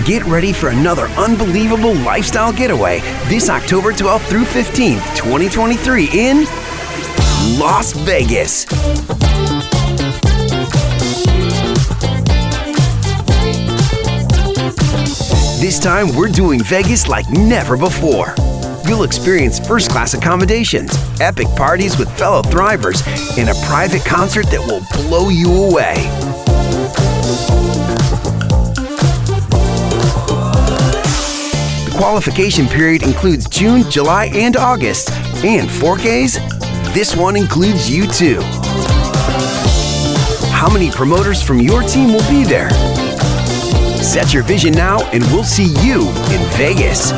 Get ready for another unbelievable lifestyle getaway this October 12th through 15th, 2023 in Las Vegas. This time, we're doing Vegas like never before. You'll experience first-class accommodations, epic parties with fellow thrivers, and a private concert that will blow you away. The qualification period includes June, July, and August. And 4Ks? This one includes you too. How many promoters from your team will be there? Set your vision now, and we'll see you in Vegas.